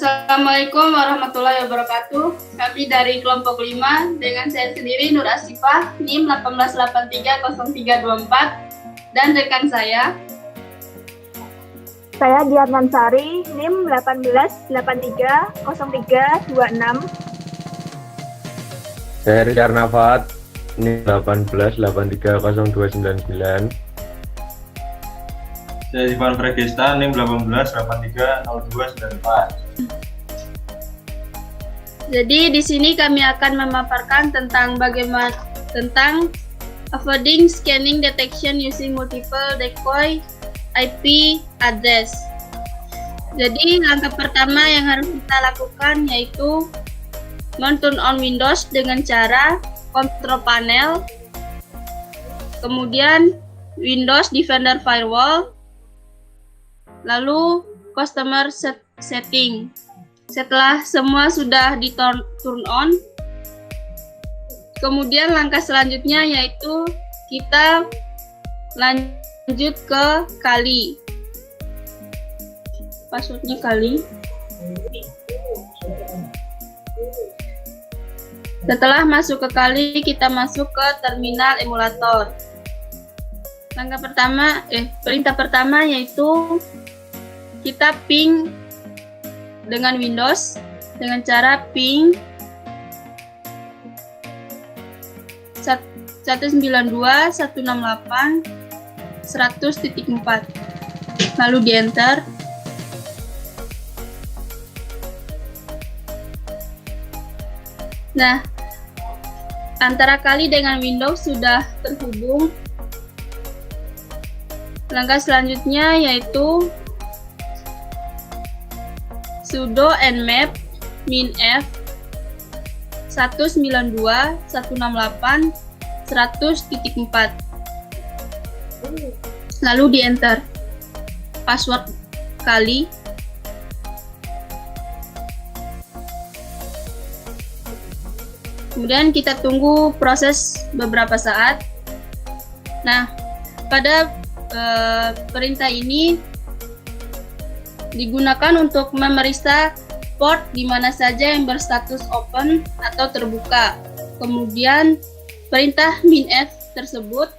Assalamualaikum warahmatullahi wabarakatuh. Kami dari kelompok 5 dengan saya sendiri Nur Asifah, NIM 18830324 dan rekan saya Dian Mansari, NIM 18830326. Saya Richard Nafat, NIM 18830299. Saya Ivan Regista, NIM 18830294. Jadi di sini kami akan memaparkan tentang avoiding scanning detection using multiple decoy IP address. Jadi langkah pertama yang harus kita lakukan yaitu turn on Windows dengan cara control panel, kemudian Windows Defender Firewall, lalu customer setting. Setelah semua sudah di turn on, kemudian langkah selanjutnya yaitu kita lanjut ke Kali. Passwordnya Kali. Setelah masuk ke Kali, kita masuk ke terminal emulator. Perintah pertama yaitu kita ping dengan Windows dengan cara ping 192.168.100.4 lalu di enter. Nah, antara Kali dengan Windows sudah terhubung. Langkah selanjutnya yaitu sudo nmap minf 192.168.100.4 lalu di enter password Kali. Kemudian kita tunggu proses beberapa saat. Nah, pada perintah ini digunakan untuk memeriksa port di mana saja yang berstatus open atau terbuka. Kemudian perintah minf tersebut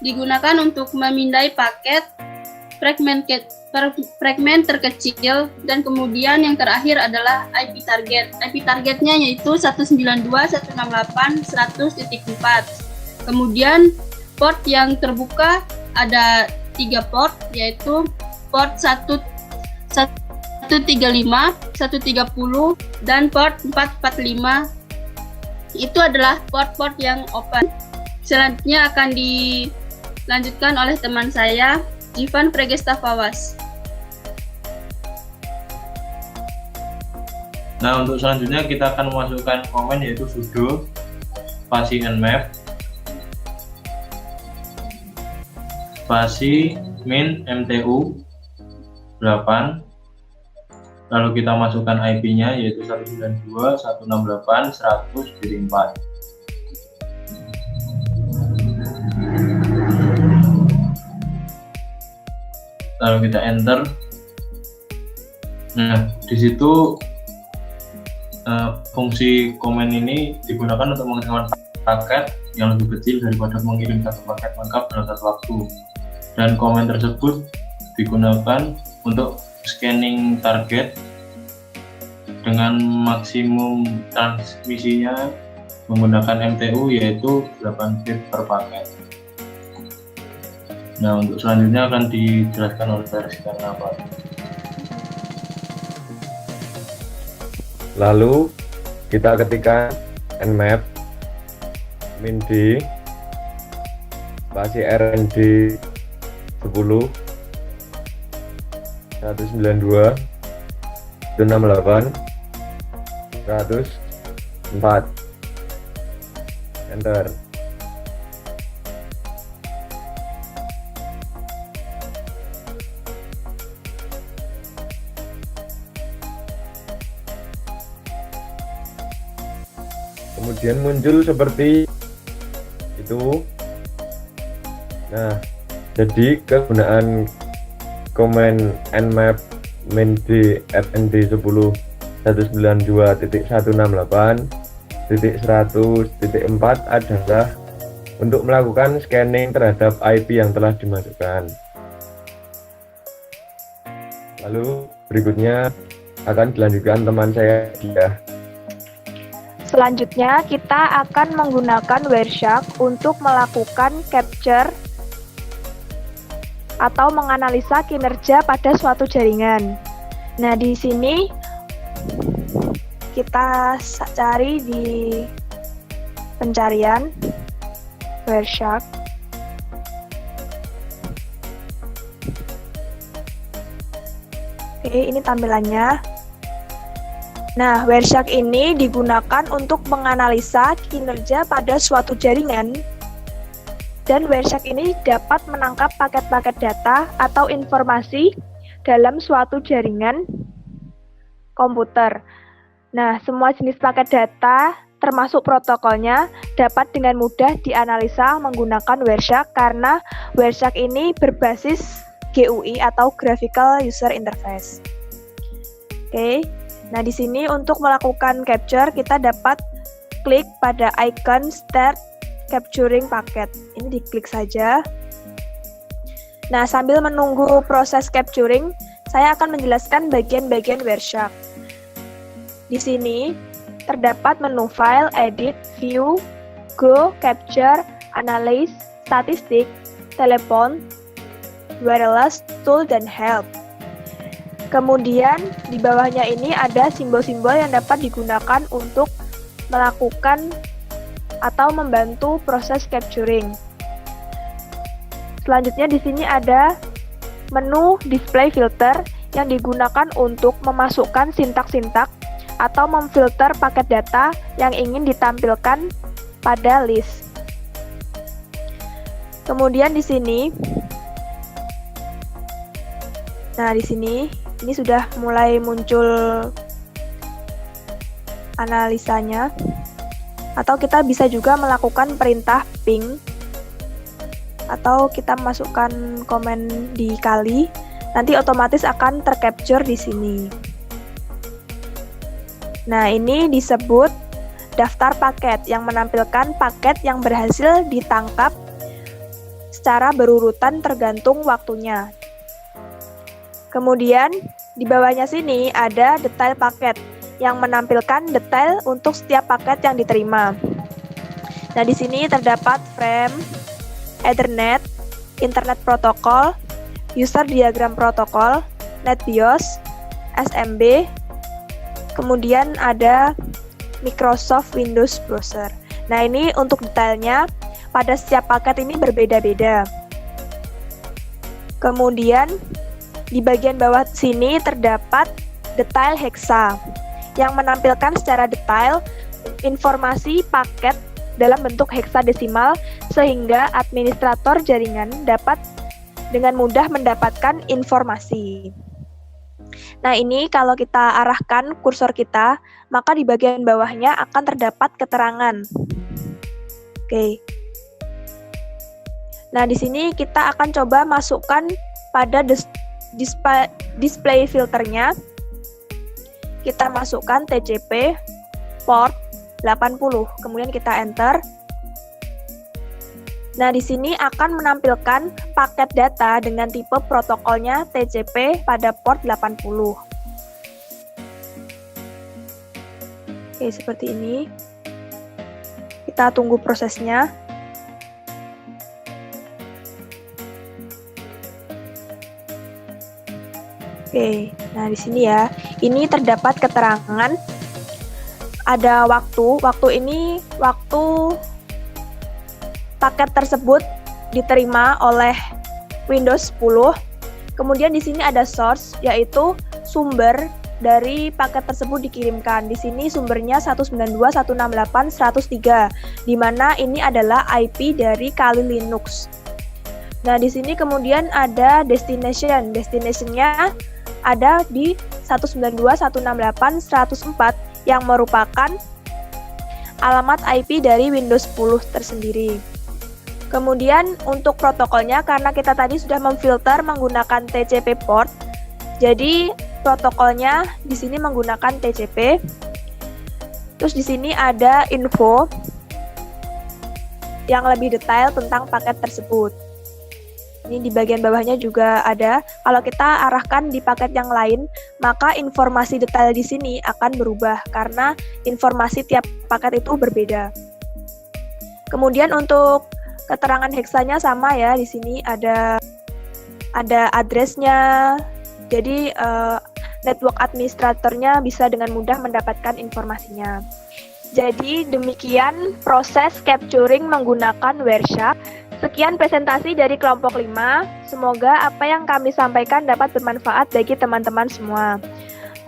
digunakan untuk memindai paket fragmen terkecil, dan kemudian yang terakhir adalah IP target. IP targetnya yaitu 192.168.100.4. Kemudian port yang terbuka ada 3 port, yaitu port 135, 130, dan port 445. Itu adalah port-port yang open. Selanjutnya akan dilanjutkan oleh teman saya, Ivan Regista Fawaz. Nah, untuk selanjutnya kita akan memasukkan komen yaitu sudo spasi nmap spasi min mtu 8, lalu kita masukkan IP-nya yaitu 192.168.100.4. Lalu kita enter. Nah, di situ fungsi komen ini digunakan untuk mengirimkan paket yang lebih kecil daripada mengirim satu paket lengkap dalam satu waktu. Dan komen tersebut digunakan untuk scanning target dengan maksimum transmisinya menggunakan MTU yaitu 8 bit per paket. Nah, untuk selanjutnya akan dijelaskan oleh Richard Nafat. Lalu kita ketikkan nmap min d spasi rnd 10 192 168 100.4, enter. Kemudian muncul seperti itu. Nah, jadi kegunaan komen nmap min d rnd 10 192.168.100.4 adalah untuk melakukan scanning terhadap IP yang telah dimasukkan. Lalu berikutnya akan dilanjutkan teman saya dia. Selanjutnya kita akan menggunakan Wireshark untuk melakukan capture atau menganalisa kinerja pada suatu jaringan. Nah, di sini kita cari di pencarian Wireshark. Oke, ini tampilannya. Nah, Wireshark ini digunakan untuk menganalisa kinerja pada suatu jaringan, dan Wireshark ini dapat menangkap paket-paket data atau informasi dalam suatu jaringan komputer. Nah, semua jenis paket data termasuk protokolnya dapat dengan mudah dianalisa menggunakan Wireshark karena Wireshark ini berbasis GUI atau Graphical User Interface. Oke. Nah, di sini untuk melakukan capture kita dapat klik pada icon Start Capturing Packet. Ini diklik saja. Nah, sambil menunggu proses capturing, saya akan menjelaskan bagian-bagian Wireshark. Di sini terdapat menu File, Edit, View, Go, Capture, Analyze, Statistik, Telepon, Wireless, Tool, dan Help. Kemudian di bawahnya ini ada simbol-simbol yang dapat digunakan untuk melakukan atau membantu proses capturing. Selanjutnya di sini ada menu display filter yang digunakan untuk memasukkan sintak-sintak atau memfilter paket data yang ingin ditampilkan pada list. Kemudian di sini, ini sudah mulai muncul analisanya, atau kita bisa juga melakukan perintah ping, atau kita masukkan komen di kali, nanti otomatis akan tercapture di sini. Nah, ini disebut daftar paket yang menampilkan paket yang berhasil ditangkap secara berurutan tergantung waktunya. Kemudian di bawahnya sini ada detail paket yang menampilkan detail untuk setiap paket yang diterima. Nah, di sini terdapat frame, Ethernet, Internet Protocol, User Diagram Protocol, NetBIOS, SMB, kemudian ada Microsoft Windows Browser. Nah, ini untuk detailnya pada setiap paket ini berbeda-beda. Kemudian di bagian bawah sini terdapat detail hexa yang menampilkan secara detail informasi paket dalam bentuk heksadesimal sehingga administrator jaringan dapat dengan mudah mendapatkan informasi. Nah, ini kalau kita arahkan kursor kita, maka di bagian bawahnya akan terdapat keterangan. Oke. Nah, di sini kita akan coba masukkan pada display filternya. Kita masukkan TCP port 80, kemudian kita enter. Nah, di sini akan menampilkan paket data dengan tipe protokolnya TCP pada port 80. Oke, seperti ini. Kita tunggu prosesnya. Oke, nah di sini ya, ini terdapat keterangan ada waktu ini waktu paket tersebut diterima oleh Windows 10. Kemudian di sini ada source, yaitu sumber dari paket tersebut dikirimkan. Di sini sumbernya 192.168.103, di mana ini adalah IP dari Kali Linux. Nah, di sini kemudian ada destination. Destination-nya ada di 192.168.104 yang merupakan alamat IP dari Windows 10 tersendiri. Kemudian untuk protokolnya, karena kita tadi sudah memfilter menggunakan TCP port, jadi protokolnya di sini menggunakan TCP. Terus di sini ada info yang lebih detail tentang paket tersebut. Ini di bagian bawahnya juga ada. Kalau kita arahkan di paket yang lain, maka informasi detail di sini akan berubah karena informasi tiap paket itu berbeda. Kemudian untuk keterangan heksanya sama ya, di sini ada addressnya. Jadi network administratornya bisa dengan mudah mendapatkan informasinya. Jadi demikian proses capturing menggunakan Wireshark. Sekian presentasi dari kelompok 5. Semoga apa yang kami sampaikan dapat bermanfaat bagi teman-teman semua.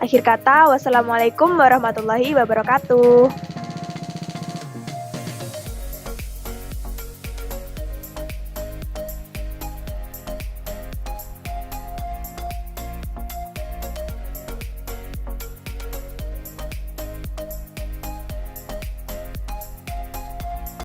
Akhir kata, wassalamualaikum warahmatullahi wabarakatuh.